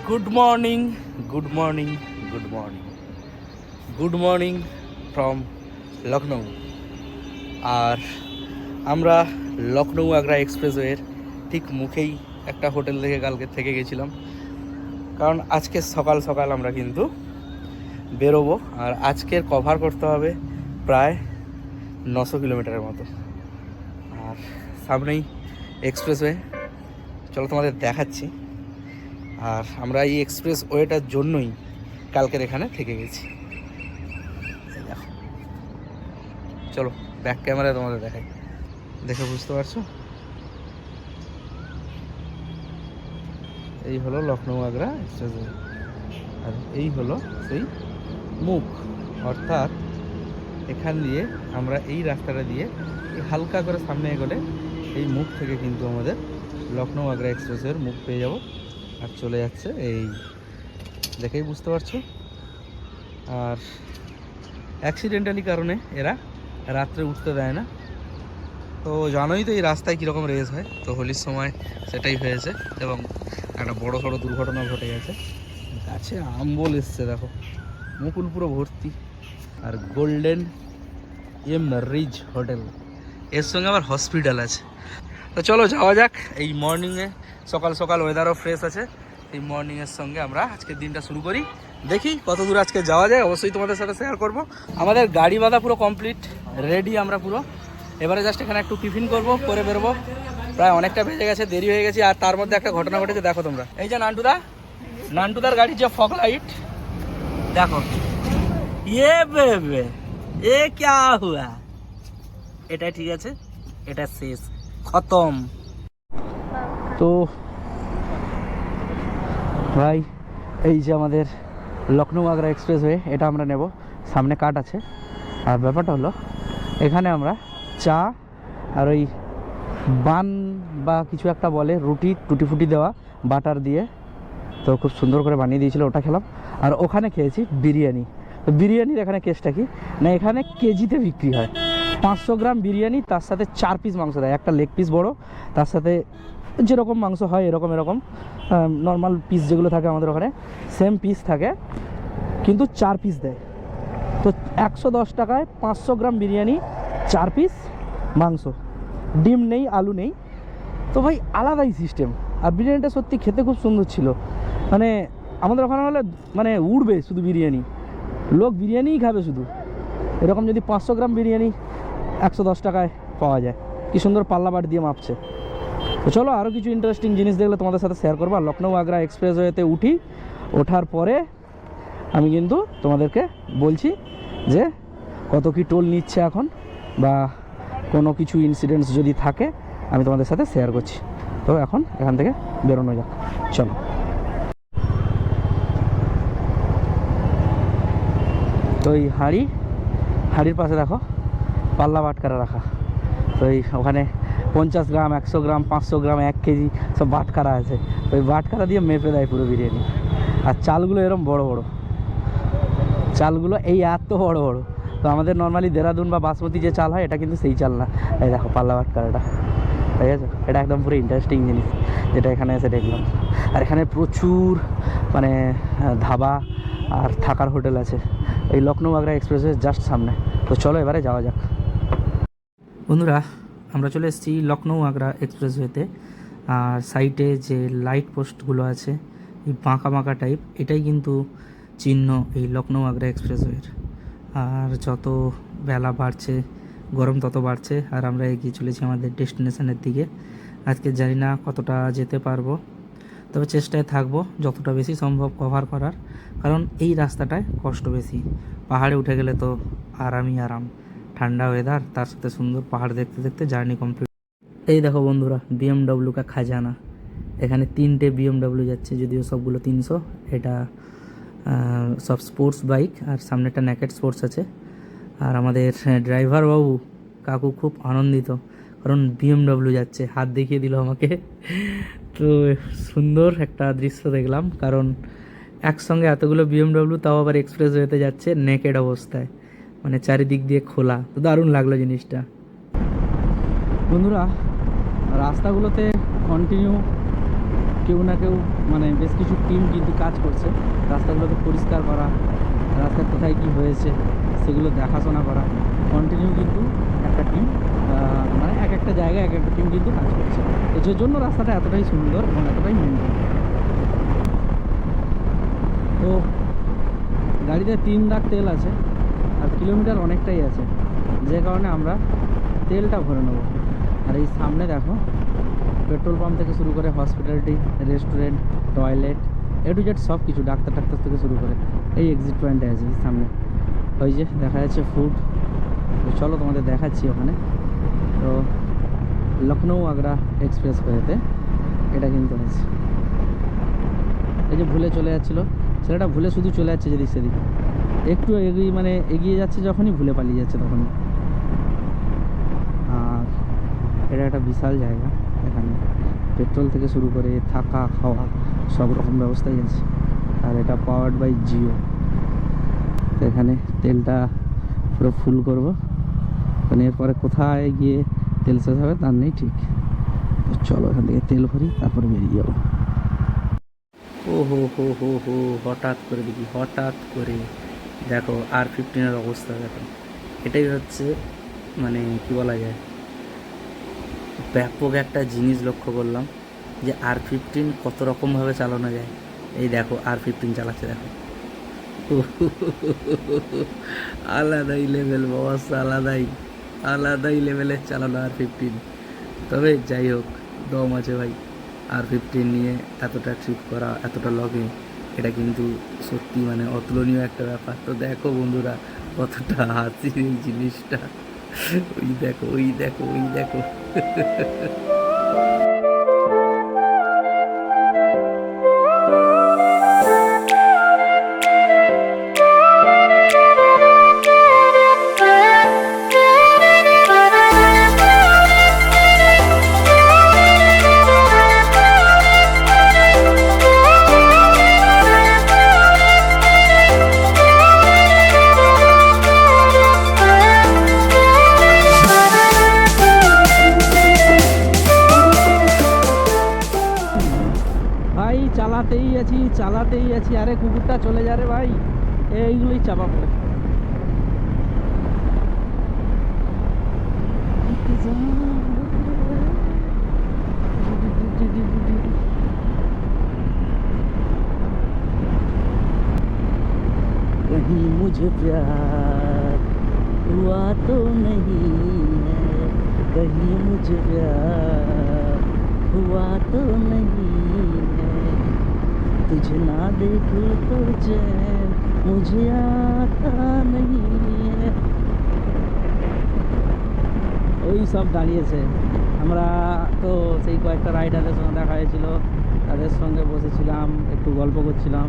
Good morning, good morning, good morning, good morning from Lucknow. আর আমরা লখনৌ আগ্রা এক্সপ্রেসওয়ের ঠিক মুখেই একটা হোটেল থেকে কালকে থেকে গেছিলাম, কারণ আজকে সকাল সকাল আমরা কিন্তু বেরোবো। আর আজকের কভার করতে হবে প্রায় 900 কিলোমিটারের মতো। আর সামনেই এক্সপ্রেসওয়ে, চলো তোমাদের দেখাচ্ছি। আর আমরা এই এক্সপ্রেস ওয়েটার জন্যই কালকের এখানে থেকে গেছি। দেখো, চলো ব্যাক ক্যামেরায় তোমাদের দেখাই, দেখে বুঝতে পারছো। এই হলো লখনৌ আগ্রা এক্সপ্রেসওয়ে, আর এই হলো সেই মুখ। অর্থাৎ এখান দিয়ে আমরা এই রাস্তাটা দিয়ে হালকা করে সামনে এগোলে এই মুখ থেকে কিন্তু আমাদের লখনৌ আগ্রা এক্সপ্রেসওয়ের মুখ পেয়ে যাব। আর চলে যাচ্ছে এই, দেখেই বুঝতে পারছো। আর অ্যাক্সিডেন্টালি কারণে এরা রাত্রে উঠতে দেয় না। তো জানোই তো এই রাস্তায় কীরকম রেস হয়, তো হোলির সময় সেটাই হয়েছে এবং একটা বড় সড়ো দুর্ঘটনা ঘটে গেছে। গাছে আম্বল এসছে, দেখো মুকুল পুরো ভর্তি। আর গোল্ডেন এম রিজ হোটেল, এর সঙ্গে আবার হসপিটাল আছে। তো চলো যাওয়া যাক। এই মর্নিংয়ে সকাল সকাল ওয়েদারও ফ্রেশ আছে, এই মর্নিংয়ের সঙ্গে আমরা আজকের দিনটা শুরু করি। দেখি কত দূর আজকে যাওয়া যায়, অবশ্যই তোমাদের সাথে শেয়ার করব। আমাদের গাড়ি বাঁধা পুরো কমপ্লিট, রেডি আমরা পুরো। এবারে জাস্ট এখানে একটু টিফিন করব, করে বেরোবো। প্রায় অনেকটা বেজে গেছে, দেরি হয়ে গেছে। আর তার মধ্যে একটা ঘটনা ঘটেছে, দেখো তোমরা। এই যে নান্টুদার গাড়ির যে ফগ লাইট, দেখো ইয়ে বেবে এ ক্যা হুয়া। এটা ঠিক আছে, এটা শেষ, খতম। তো ভাই, এই যে আমাদের লখনৌ আগ্রা এক্সপ্রেসওয়ে, এটা আমরা নেব। সামনে কাট আছে। আর ব্যাপারটা হলো, এখানে আমরা চা আর ওই বান বা কিছু একটা বলে, রুটি টুটি ফুটি দেওয়া বাটার দিয়ে, তো খুব সুন্দর করে বানিয়ে দিয়েছিল, ওটা খেলাম। আর ওখানে খেয়েছি বিরিয়ানি। তো বিরিয়ানির এখানে কেসটা কি না, এখানে কেজিতে বিক্রি হয়। 500 গ্রাম বিরিয়ানি, তার সাথে 4 পিস মাংস দেয়। একটা লেগ পিস বড়, তার সাথে যেরকম মাংস হয় এরকম নর্মাল পিস যেগুলো থাকে আমাদের ওখানে সেম পিস থাকে, কিন্তু 4 পিস দেয়। তো 110 টাকায় 500 গ্রাম বিরিয়ানি, 4 পিস মাংস, ডিম নেই, আলু নেই। তো ভাই আলাদাই সিস্টেম। আর বিরিয়ানিটা সত্যি খেতে খুব সুন্দর ছিল। মানে আমাদের ওখানে হলে মানে উড়বে শুধু বিরিয়ানি, লোক বিরিয়ানিই খাবে শুধু। এরকম যদি 500 গ্রাম বিরিয়ানি 110 টাকায় পাওয়া যায়, কি সুন্দর পাল্লা বাট দিয়ে মাপছে। তো চলো আরও কিছু ইন্টারেস্টিং জিনিস দেখলে তোমাদের সাথে শেয়ার করবো। আর লখনৌ আগ্রা এক্সপ্রেসওয়েতে ওঠার পরে আমি কিন্তু তোমাদেরকে বলছি যে কত কি টোল নিচ্ছে এখন, বা কোনো কিছু ইনসিডেন্টস যদি থাকে আমি তোমাদের সাথে শেয়ার করছি। তো এখন এখান থেকে বেরোনো যাক, চলো। তো এই হাঁড়ির পাশে দেখো পাল্লা বাটকারা রাখা। তো এই ওখানে 50 গ্রাম, 100 গ্রাম, 500 গ্রাম, 1 কেজি সব বাটকারা আছে। তো ওই বাটকারা দিয়ে মেপে দেয় পুরো বিরিয়ানি। আর চালগুলো এরকম বড় বড় চালগুলো, এই এত বড় বড়। তো আমাদের নর্মালি দেরাদুন বা বাসমতি যে চাল হয়, এটা কিন্তু সেই চাল না। এই দেখো পাল্লা বাটকারাটা, ঠিক আছে। এটা একদম পুরো ইন্টারেস্টিং জিনিস, যেটা এখানে এসে দেখলাম। আর এখানে প্রচুর মানে ধাবা আর থাকার হোটেল আছে এই লখনৌ আগ্রা এক্সপ্রেসের জাস্ট সামনে। তো চলো এবারে যাওয়া যাক। বন্ধুরা, আমরা চলে এসেছি লখনৌ আগ্রা এক্সপ্রেসওয়েতে। আর সাইডে যে লাইট পোস্টগুলো আছে, এই বাঁকা টাইপ, এটাই কিন্তু চিহ্ন এই লখনৌ আগ্রা এক্সপ্রেসওয়ের। আর যত বেলা বাড়ছে, গরম তত বাড়ছে। আর আমরা এগিয়ে চলেছি আমাদের ডেস্টিনেশনের দিকে। আজকে জানি না কতটা যেতে পারবো, তবে চেষ্টায় থাকবো যতটা বেশি সম্ভব কভার করার, কারণ এই রাস্তাটায় কষ্ট বেশি। পাহাড়ে উঠে গেলে তো আরামই আরাম, ঠান্ডা ওয়েদার, তার সাথে সুন্দর পাহাড় দেখতে দেখতে জার্নি কমপ্লিট। এই দেখো বন্ধুরা, BMW কা খাজানা। এখানে 3টে BMW যাচ্ছে, যদিও সবগুলো 300। এটা সব স্পোর্টস বাইক, আর সামনে একটা নেকেড স্পোর্টস আছে। আর আমাদের ড্রাইভার বাবু কাকু খুব আনন্দিত, কারণ BMW যাচ্ছে, হাত দেখিয়ে দিল আমাকে। তো সুন্দর একটা দৃশ্য দেখলাম, কারণ একসঙ্গে এতগুলো BMW, তাও আবার এক্সপ্রেসওয়েতে যাচ্ছে নেকেড অবস্থায়, মানে চারিদিক দিয়ে খোলা। তো দারুণ লাগলো জিনিসটা। বন্ধুরা, রাস্তাগুলোতে কন্টিনিউ কেউ না কেউ মানে বেশ কিছু টিম কিন্তু কাজ করছে রাস্তাগুলোকে পরিষ্কার করা, রাস্তার কোথায় কী হয়েছে সেগুলো দেখাশোনা করা। কন্টিনিউ কিন্তু একটা টিম মানে এক একটা জায়গায় এক একটা টিম কিন্তু কাজ করছে। তো যে জন্য রাস্তাটা এতটাই সুন্দর এবং এতটাই মেনটেন। তো গাড়িতে 3 লাখ তেল আছে আর কিলোমিটার অনেকটাই আছে, যে কারণে আমরা তেলটা ভরে নেবো। আর এই সামনে দেখো পেট্রোল পাম্প থেকে শুরু করে hospitality, restaurant, toilet, A to Z সব কিছু, ডাক্তার থেকে শুরু করে এই এক্সিট পয়েন্টে আছে সামনে। ওই যে দেখা যাচ্ছে ফুড। তো চলো তোমাদের দেখাচ্ছি ওখানে। তো লখনৌ আগ্রা এক্সপ্রেস ওয়েতে এটা কিন্তু আছে। এই যে ভুলে চলে যাচ্ছিলো ছেলেটা, ভুলে শুধু চলে যাচ্ছে যেদিক সেদিক, একটু এগিয়ে যাচ্ছে যখনই ভুলে পালিয়ে যাচ্ছে তখনই। আর এটা একটা বিশাল জায়গা, এখানে পেট্রোল থেকে শুরু করে থাকা খাওয়া সব রকম ব্যবস্থাই আছে। আর এটা পাওয়ার্ড বাই জিও। তো এখানে তেলটা পুরো ফুল করব, মানে এরপরে কোথায় গিয়ে তেল শেষ হবে তার নেই ঠিক। তো চলো এখান থেকে তেল ভরি, তারপরে বেরিয়ে যাবো। ও হো হো হো হো, হঠাৎ করে দেখি, হঠাৎ করে দেখো R15 অবস্থা দেখো। এটাই হচ্ছে মানে কি বলা যায়, ব্যাপক একটা জিনিস লক্ষ্য করলাম যে R15 কত রকমভাবে চালানো যায়। এই দেখো R15 চালাচ্ছে দেখো, আলাদাই লেভেল বস, আলাদাই লেভেলের চালানো R15। তবে যাই হোক, দম আছে ভাই। R15 নিয়ে এতটা ট্রিপ করা, এতটা লগে, এটা কিন্তু সত্যি মানে অতুলনীয় একটা ব্যাপার। তো দেখো বন্ধুরা কতটা হাসির এই জিনিসটা। ওই দেখো চালাতেই আছি। আরে কুকুরটা চলে যা রে ভাই, এইগুলোই চাপা পড়ে। कहीं मुझे प्यार हुआ तो नहीं है, कहीं मुझे प्यार हुआ तो नहीं है, तुझे ना देखूं तो चैन मुझे आता नहीं है। ওই সব দাঁড়িয়েছে। আমরা তো সেই কয়েকটা রাইডারদের সঙ্গে দেখা হয়েছিল, তাদের সঙ্গে বসেছিলাম, একটু গল্প করছিলাম।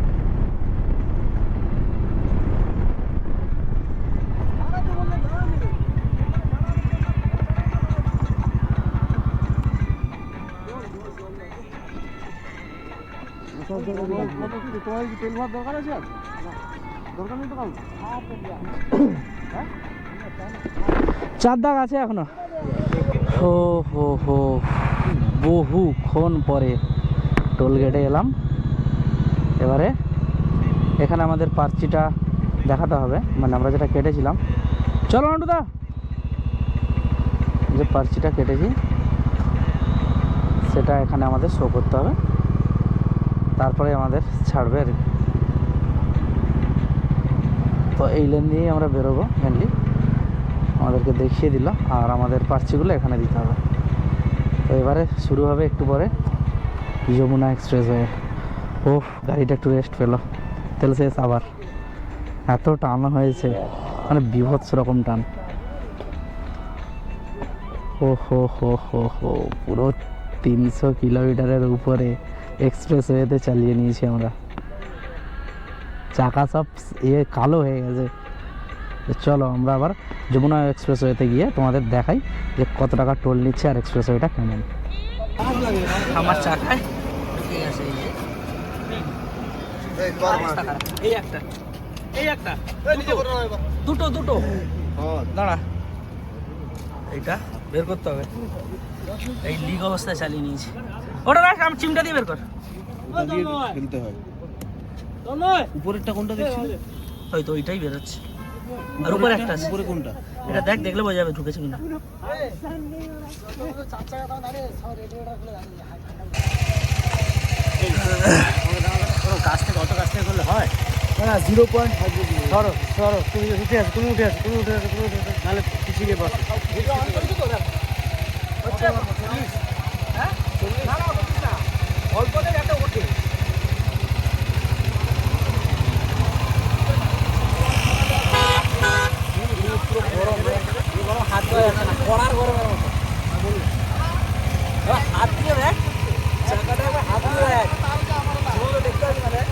চার দাগ আছে এখনো। হো হো হো, বহুক্ষণ পরে টোল গেটে এলাম। এবারে এখানে আমাদের পার্চিটা দেখাতে হবে, মানে আমরা যেটা কেটেছিলাম। চলো নাটুদা, যে পার্চিটা কেটেছি সেটা এখানে আমাদের শো করতে হবে, তারপরে আমাদের ছাড়বে আর কি। তো এই লেন দিয়েই আমরা বেরোবো মেনলি, আমাদেরকে দেখিয়ে দিল, আর আমাদের পার্চিগুলো এখানে দিতে হবে। তো এবারে শুরু হবে একটু পরে যমুনা এক্সপ্রেস হয়ে। ও গাড়িটা একটু রেস্ট পেলো, তেল শেষ আবার। এত টান হয়েছে, মানে বিভৎস রকম টান। ও হো হো হো হো, পুরো 300 কিলোমিটারের উপরে এক্সপ্রেস ওয়েতে চালিয়ে নিয়েছি আমরা। চাকা সব কালো হয়ে গেছে। চলো আমরা আবার যমুনা এক্সপ্রেস ওয়েতে গিয়ে তোমাদের দেখাই যে কত টাকা টোল নিচ্ছে আর এক্সপ্রেস ওয়েটা কেমন। আমার চাকায় দুটো দাঁড়া, এইটা বের করতে হবে। এই লিক অবস্থায় চালিয়ে নিয়েছি। ওটা রাখ, আমি চিমটা দিয়ে বের কর। ওটা দিয়ে ফেলতে হয়। উপরেরটা কোনটা দেখছিস? হয়তো ওইটাই বেরোচ্ছে। আর উপরে একটা আছে। উপরে কোনটা? এটা দেখ, দেখলে বোঝা যাবে ঢুকেছে কিনা। কাছ থেকে অত কাছ থেকে করলে হয় না 0.5 সরো সরো, তুমি উঠে আসো, তুমি উঠে আসো, তুমি উঠে আসো, তুমি উঠে আসো, নাহলে পিছিয়ে গিয়ে বসো। হাত ধরে পড়ার গরম হাত দিয়ে দেখ, চাকাটা হাত দিয়ে দেখ, দেখতে পাচ্ছি না দেখ।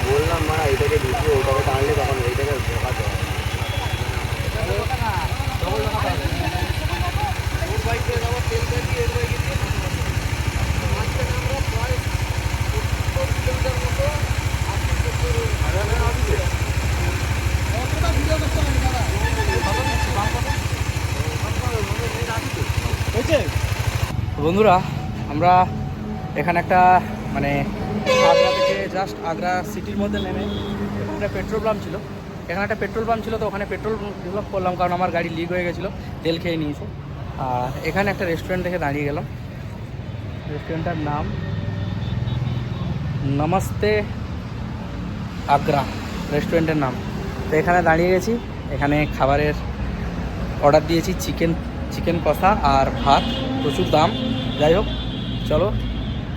বললাম মা এটাকে ঢুকিয়ে ওটাকে টানলে তখন এইটাকে ঢোকাতে হবে। বন্ধুরা, আমরা এখানে একটা মানে আগ্রা থেকে জাস্ট আগ্রা সিটির মধ্যে নেমে এখানে একটা পেট্রোল পাম্প ছিল, তো ওখানে পেট্রোল ফিল করলাম, কারণ আমার গাড়ি লিক হয়ে গেছিলো, তেল খেয়ে নিয়েছে। আর এখানে একটা রেস্টুরেন্ট দেখে দাঁড়িয়ে গেলাম। রেস্টুরেন্টটার নাম নমস্তে আগ্রা, রেস্টুরেন্টের নাম। তো এখানে দাঁড়িয়ে গেছি, এখানে খাবারের অর্ডার দিয়েছি, চিকেন কষা আর ভাত, প্রচুর দাম। যাই হোক, চলো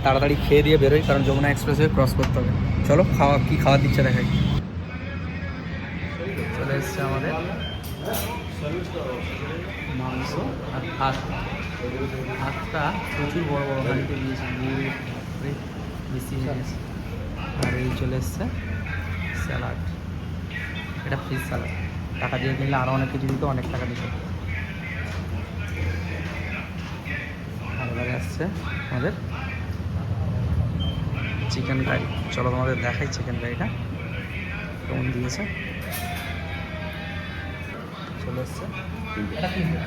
তাড়াতাড়ি খেয়ে দিয়ে বেরোই, কারণ যমুনা এক্সপ্রেসওয়ে ক্রস করতে হবে। চলো কী খাওয়ার দিচ্ছে দেখাই। চলে এসছে আমাদের মাংস আর ভাত। ভাতটা প্রচুর বড় বড় হাঁড়িতে দিয়েছে, বেশি হয়ে গেছে। আর এই চলে এসছে স্যালাড, এটা ফিশ স্যালাড। টাকা দিয়ে কিনলে আরও অনেক কিছু দিত, অনেক টাকা দিত। আর এবারে আসছে আমাদের চিকেন কারি। চলো তোমাদের দেখাই চিকেন কারিটা কেমন দিয়েছে। চলে এসছে এটা কিন্তু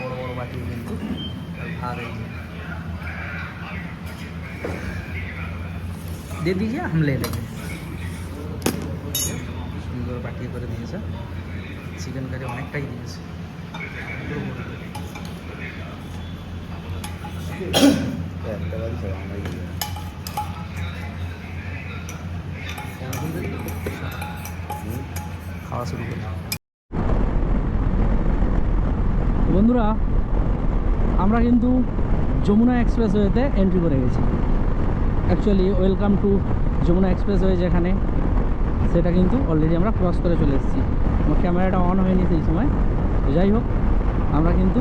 বড় বড় বাটি কিন্তু ভাত দিয়ে দিয়েছে, हम ले लेंगे। সুন্দর বাটি করে দিয়েছে, চিকেন কারি অনেকটাই দিয়েছে। খাওয়া শুরু করি। বন্ধুরা, আমরা কিন্তু যমুনা এক্সপ্রেসওয়েতে এন্ট্রি করে গেছি। Actually welcome to Yamuna expressway যেখানে, সেটা কিন্তু অলরেডি আমরা ক্রস করে চলে এসেছি। আমার ক্যামেরাটা অন হয়নি সেই সময়। তো যাই হোক, আমরা কিন্তু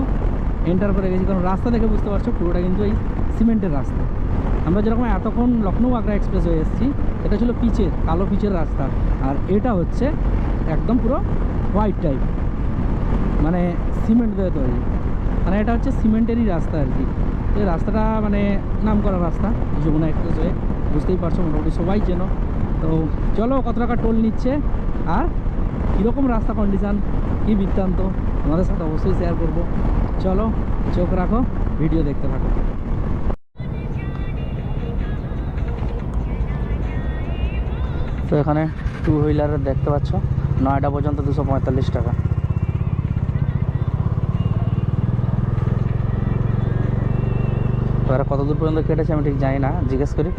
এন্টার করে গেছি, কারণ রাস্তা দেখে বুঝতে পারছো পুরোটা কিন্তু এই সিমেন্টের রাস্তা। আমরা যেরকম এতক্ষণ লখনৌ আগ্রা এক্সপ্রেসওয়ে এসেছি, এটা ছিল কালো পিচের রাস্তা, আর এটা হচ্ছে একদম পুরো হোয়াইট টাইপ, মানে সিমেন্ট দিয়ে তৈরি। মানে এটা হচ্ছে সিমেন্টেরই রাস্তা আর কি। এই রাস্তাটা মানে নাম করা রাস্তা যমুনা এক্সপ্রেসওয়ে, বুঝতেই পারছো, মোটামুটি সবাই চেনো। তো চলো কত টাকা টোল নিচ্ছে আর কীরকম রাস্তা কন্ডিশান, কী বৃত্তান্ত তোমাদের সাথে অবশ্যই শেয়ার করব। চলো চোখ রাখো, ভিডিও দেখতে থাকো। তো এখানে টু হুইলারের দেখতে পাচ্ছ 9টা পর্যন্ত 245 টাকা। এবারে কত দূর পর্যন্ত কেটেছে আমি ঠিক জানি না, জিজ্ঞেস করি।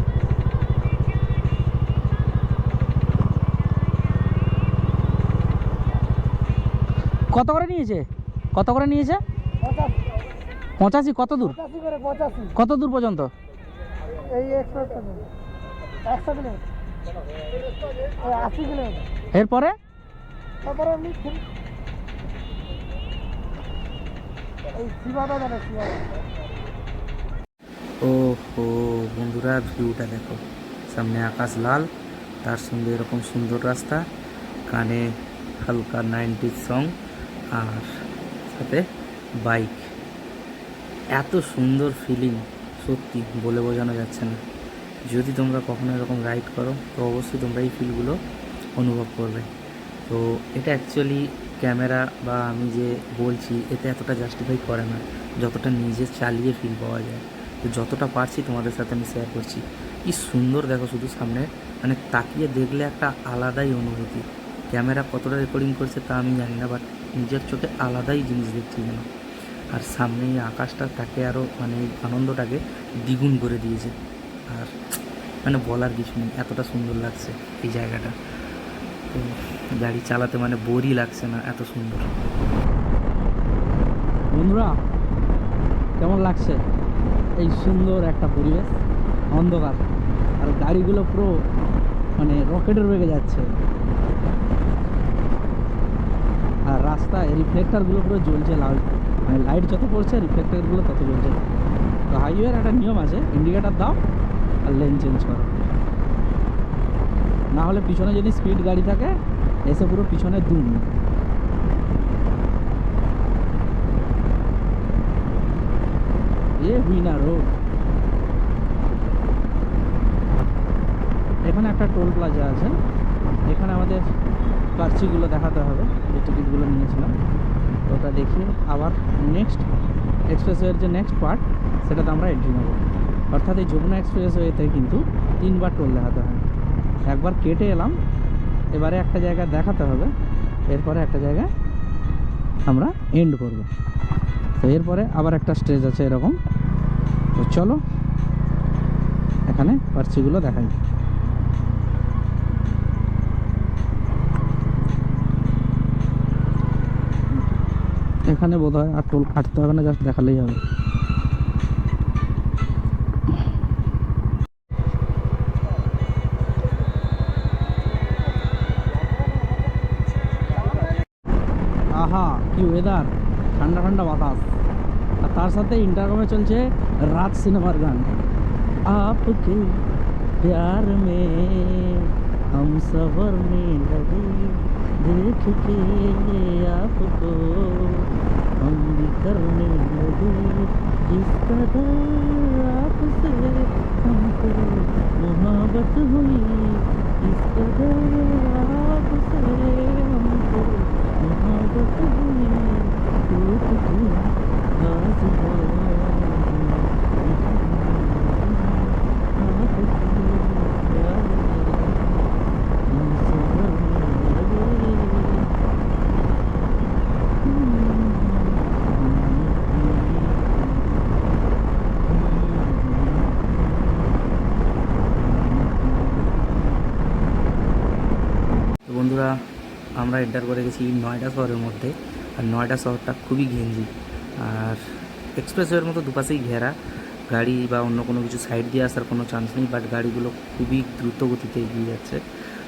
কত করে নিয়েছে? 85? কত দূর? 85 কত দূর পর্যন্ত? এই 100 কিলোমিটার, 80 কিলোমিটার। এরপরে তারপরে আমি এই সীমাটা জানে, সীমাটা। ওহো বন্ধুরা, ভিউটা দেখো, সামনে আকাশ লাল, তার সঙ্গে এরকম সুন্দর রাস্তা, কানে হালকা 90s সং, আর সাথে বাইক, এত সুন্দর ফিলিং সত্যি বলে বোঝানো যাচ্ছে না। যদি তোমরা কখনো এরকম রাইড করো তো অবশ্যই তোমরা এই ফিলগুলো অনুভব করবে। তো এটা অ্যাকচুয়ালি ক্যামেরা বা আমি যে বলছি এতে এতটা জাস্টিফাই করে না যতটা নিজে চালিয়ে ফিল পাওয়া যায়। তো যতটা পারছি তোমাদের সাথে আমি শেয়ার করছি। কি সুন্দর দেখো শুধু সামনে, মানে তাকিয়ে দেখলে একটা আলাদাই অনুভূতি। ক্যামেরা কতটা রেকর্ডিং করছে তা আমি জানি না, বাট নিজের চোখে আলাদাই জিনিস দেখছি যেন। আর সামনে এই আকাশটা তাকে আরও মানে এই আনন্দটাকে দ্বিগুণ করে দিয়েছে। আর মানে বলার কিছু নেই, এতটা সুন্দর লাগছে এই জায়গাটা। তো গাড়ি চালাতে মানে বোরই লাগছে না, এত সুন্দর। বন্ধুরা কেমন লাগছে এই সুন্দর একটা পরিবেশ, অন্ধকার, আর গাড়িগুলো পুরো মানে রকেটের বেগে যাচ্ছে, আর রাস্তায় রিফ্লেক্টারগুলো পুরো জ্বলছে লাল, মানে লাইট যত পড়ছে রিফ্লেক্টারগুলো তত জ্বলছে। তো হাইওয়ের একটা নিয়ম আছে, ইন্ডিকেটার দাও আর লেন চেঞ্জ করো, না হলে পিছনে যদি স্পিড গাড়ি থাকে এসে পুরো পিছনে দুম। এ হুইনা রোড, এখানে একটা টোল প্লাজা আছে, এখানে আমাদের পার্চিগুলো দেখাতে হবে, যে টিকিটগুলো নিয়েছিলাম। তো ওটা দেখিয়ে আবার নেক্সট এক্সপ্রেসওয়ের যে নেক্সট পার্ট সেটাতে আমরা এন্ট্রি নেব। অর্থাৎ এই যমুনা এক্সপ্রেসওয়েতে কিন্তু 3বার টোল দেখাতে হয়। একবার কেটে এলাম, এবারে একটা জায়গায় দেখাতে হবে, এরপরে একটা জায়গায় আমরা এন্ড করব। তো এরপরে আবার একটা স্টেজ আছে এরকম। তো চলো এখানে পার্চিগুলো দেখাই। এখানে বোধহয় আর টোল কাটতে হবে না, জাস্ট দেখালেই হবে। আহা কি ওয়েদার, ঠান্ডা ঠান্ডা বাতাস, আর তার সাথে ইন্টারকমে চলছে রাজ সিনেমার গান। আপকে प्यार में हम सवरने लगे, देख के आपको हम भी करने लगे, इस कदर आपसे हमको मोहब्बत हुई, इस कदर आपसे हमको मोहब्बत हुई, टूट के राज है বন্ধুরা, আমরা এন্টার করে গেছি নয়ডা শহরের মধ্যে। আর নয়ডা শহরটা খুবই ঘেঞ্জি, আর এক্সপ্রেসওয়ের মতো দুপাশেই ঘেরা, গাড়ি বা অন্য কোনো কিছু সাইড দিয়ে আসার কোনো চান্স নেই। বাট গাড়িগুলো খুবই দ্রুত গতিতে এগিয়ে যাচ্ছে,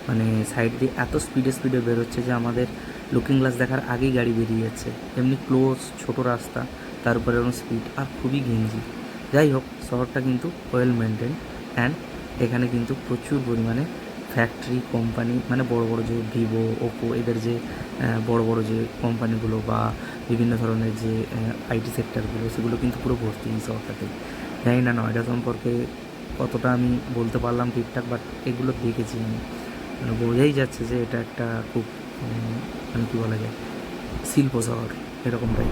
মানে সাইড দিয়ে এত স্পিডে বেরোচ্ছে যে আমাদের লুকিং গ্লাস দেখার আগেই গাড়ি বেরিয়ে যাচ্ছে। এমনি ক্লোজ ছোট রাস্তা, তার উপরে এরকম স্পিড, আর খুবই ঘেঞ্জি। যাই হোক, শহরটা কিন্তু ওয়েল মেনটেন, অ্যান্ড এখানে কিন্তু প্রচুর পরিমাণে ফ্যাক্টরি কোম্পানি, মানে বড় বড় যে ভিভো, ওপো, এদের যে বড় বড় যে কোম্পানিগুলো বা বিভিন্ন ধরনের যে আইটি সেক্টরগুলো, সেগুলো কিন্তু পুরো ভর্তি এই শহরটাতে। জানি না নয়ডা সম্পর্কে কতটা আমি বলতে পারলাম ঠিকঠাক, বাট এগুলো দেখেছি আমি, মানে বোঝাই যাচ্ছে যে এটা একটা খুব মানে কী বলা যায়, শিল্প শহর এরকমটাই।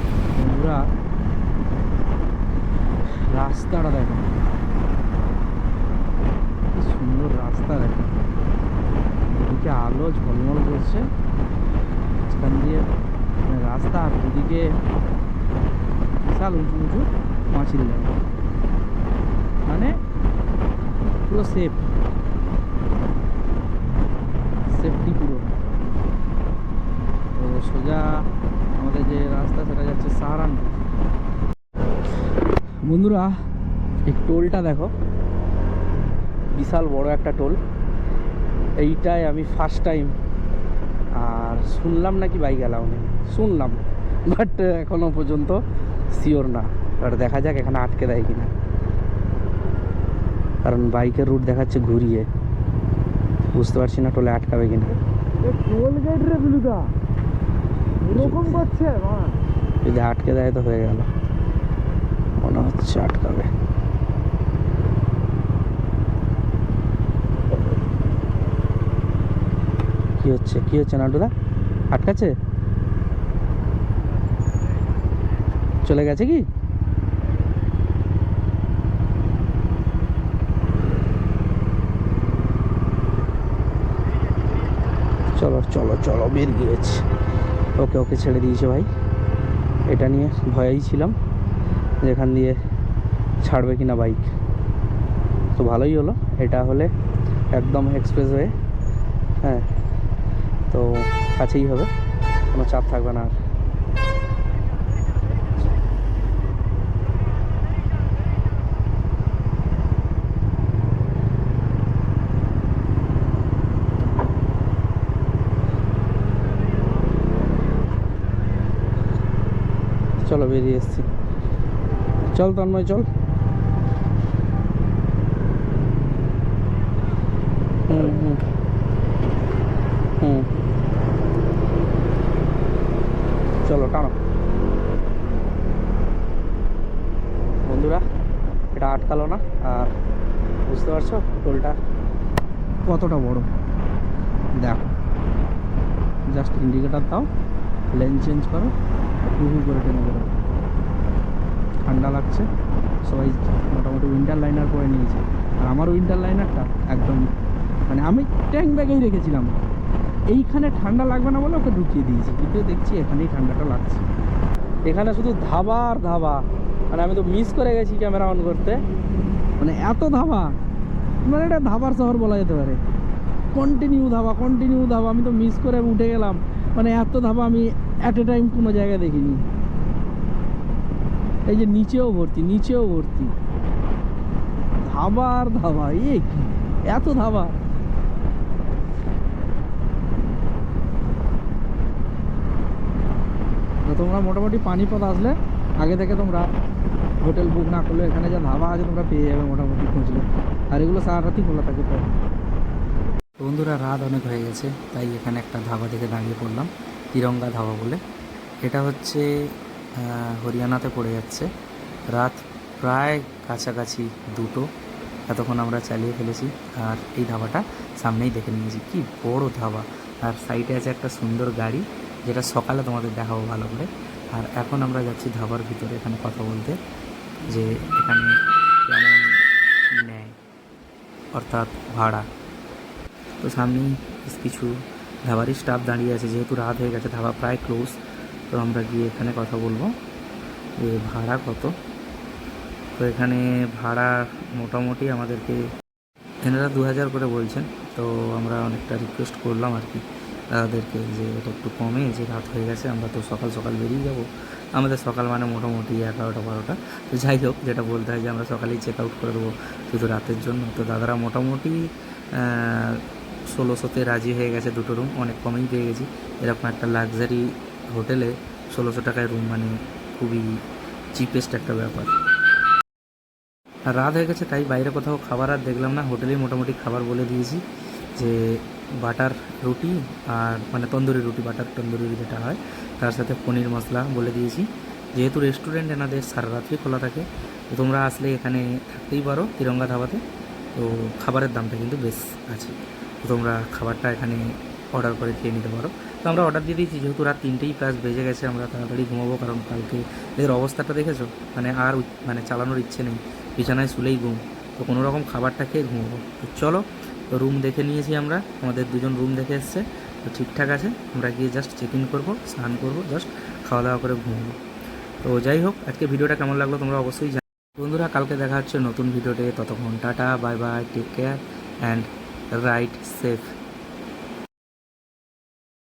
পুরা রাস্তাটা দেখো, কি সুন্দর রাস্তা দেখো, এদিকে আলো ঝলমল করছে, মাঝখান দিয়ে রাস্তা, আর দুদিকে বিশাল উঁচু উঁচু পাঁচিল দেখো, মানে পুরো সেফটি পুরো। তো সোজা আমাদের যে রাস্তা সেটা যাচ্ছে সাহারানপুর। বন্ধুরা এই টোলটা দেখো, বিশাল বড় একটা টোল। এইটাই আমি ফার্স্ট টাইম, আর শুনলাম নাকি বাইক অ্যালাউ নেই, শুনলাম, বাট এখনও পর্যন্ত শিওর না। এবার দেখা যাক এখানে আটকে দেয় কিনা, কারণ বাইকের রুট দেখাচ্ছে ঘুরিয়ে, বুঝতে পারছি না টোলে আটকাবে কিনা। টোল গেট রে বিলুদা এরকম করছে, যদি আটকে দেয় তো হয়ে গেল, মনে হচ্ছে আটকাবে। কি হচ্ছে কি হচ্ছে নাটুদা, আটকাচ্ছে? চলে গেছে কি? চলো চলো চলো, বের গিয়েছে। ওকে ওকে, ছেড়ে দিয়েছে ভাই। এটা নিয়ে ভয়েই ছিলাম যেখান দিয়ে ছাড়বে কিনা বাইক। তো ভালোই হলো, এটা হলে একদম এক্সপ্রেসওয়ে। হ্যাঁ, তো কাছেই হবে, কোনো চাপ থাকবে না আর। চলো বেরিয়ে এসছি, চল তন্ময় চল। হুম হুম হুম, চলো টানো। বন্ধুরা, এটা আটকালো না, আর বুঝতে পারছো টোলটা কতটা বড়। দেখো, জাস্ট ইন্ডিকেটার দাও, লেন চেঞ্জ করো, হু হু করে টেনে করো। ঠান্ডা লাগছে, সবাই মোটামুটি উইন্টার লাইনার পরে নিয়েছে। আর আমার উইন্টার লাইনারটা একদম, মানে আমি ট্যাঙ্ক ব্যাগেই রেখেছিলাম, এইখানে ঠান্ডা লাগবে না বলে ওকে ঢুকিয়ে দিয়েছি, কিন্তু দেখছি এখানেই ঠান্ডাটা লাগছে। এখানে শুধু ধাবা আর ধাবা, মানে আমি তো মিস করে গেছি ক্যামেরা অন করতে, মানে এত ধাবা, মানে এটা ধাবার শহর বলা যেতে পারে। কন্টিনিউ ধাবা, কন্টিনিউ ধাবা, আমি তো মিস করে উঠে গেলাম, মানে এত ধাবা আমি অ্যাট এ টাইম কোনো জায়গায় দেখিনি। এই যে নিচেও ভর্তি, নিচেও ভর্তি ধাবা আর ধাবা, এ কি এত ধাবা। তো তোমরা মোটামুটি পানিপথ আসলে আগে থেকে তোমরা হোটেল বুক না করলে এখানে যা ধাবা আছে তোমরা পেয়ে যাবে মোটামুটি খুঁজলে, আর এগুলো সারা রাতই খোলা থাকে। তো বন্ধুরা, রাত অনেক হয়ে গেছে, তাই এখানে একটা ধাবা থেকে দাঁড়িয়ে পড়লাম, তিরঙ্গা ধাবা বলে। এটা হচ্ছে হরিয়ানাতে পড়ে যাচ্ছে। রাত প্রায় কাছাকাছি 2টো, এতক্ষণ আমরা চালিয়ে ফেলেছি। আর এই ধাবাটা সামনেই দেখে নিয়েছি, কি বড় ধাবা। আর সাইডে আছে একটা সুন্দর গাড়ি, যেটা সকালে তোমাদের দেখাবো ভালো করে। আর এখন আমরা যাচ্ছি ধাবার ভিতরে, এখানে কথা বলতে, যে এখানে কেমন নেয়, অর্থাৎ ভাড়া। তো সামনেই কিছু ধাবারই স্টাফ দাঁড়িয়ে আছে, যেহেতু রাত হয়ে গেছে, ধাবা প্রায় ক্লোজ। তো আমরা গিয়ে এখানে কথা বলবো যে ভাড়া কত। তো এখানে ভাড়া মোটামুটি আমাদেরকে এনারা 2000 করে বলছেন। তো আমরা অনেকটা রিকোয়েস্ট করলাম আর কি তাদেরকে, যে এটা একটু কমে, যে রাত হয়ে গেছে, আমরা তো সকাল সকাল বেরিয়ে যাব। আমাদের সকাল মানে মোটামুটি 11টা 12টা। তো যাই হোক, যেটা বলতে হয় যে আমরা সকালেই চেক আউট করে দেবো শুধু রাতের জন্য। তো দাদারা মোটামুটি 1600-তে রাজি হয়ে গেছে, 2টো রুম অনেক কমেই পেয়ে গেছি। এরকম একটা লাক্সারি হোটেলে 1600 টাকায় রুম, মানে খুবই চিপেস্ট একটা ব্যাপার। আর রাত হয়ে গেছে, তাই বাইরে কোথাও খাবার আর দেখলাম না, হোটেলেই মোটামুটি খাবার বলে দিয়েছি, যে বাটার রুটি আর মানে তন্দুরি রুটি, বাটার তন্দুরি যেটা হয়, তার সাথে পনির মশলা বলে দিয়েছি। যেহেতু রেস্টুরেন্ট এনাদের সারা রাত্রি খোলা থাকে, তো তোমরা আসলে এখানে থাকতেই পারো তিরঙ্গা ধাবাতে। তো খাবারের দামটা কিন্তু বেশ আছে, তো তোমরা খাবারটা এখানে অর্ডার করে খেয়ে নিতে পারো। তো আমরা অর্ডার দিয়ে দিয়েছি, যেহেতু রাত 3টেই প্লাস বেজে গেছে, আমরা তাড়াতাড়ি ঘুমাবো, কারণ কালকে এদের অবস্থাটা দেখেছো, মানে আর মানে চালানোর ইচ্ছে নেই, বিছানায় শুলেই ঘুম। তো কোনো রকম খাবারটা খেয়ে ঘুমাবো। তো চলো, তো রুম দেখে নিয়েছি আমরা, আমাদের 2জন রুম দেখে এসছে, তো ঠিকঠাক আছে। আমরা গিয়ে জাস্ট চেক ইন করবো, স্নান করবো, জাস্ট খাওয়া দাওয়া করে ঘুমাবো। তো যাই হোক, আজকে ভিডিওটা কেমন লাগলো তোমরা অবশ্যই জানো। বন্ধুরা, কালকে দেখা হচ্ছে নতুন ভিডিওতে, ততক্ষণ tata, bye bye, take care and ride safe.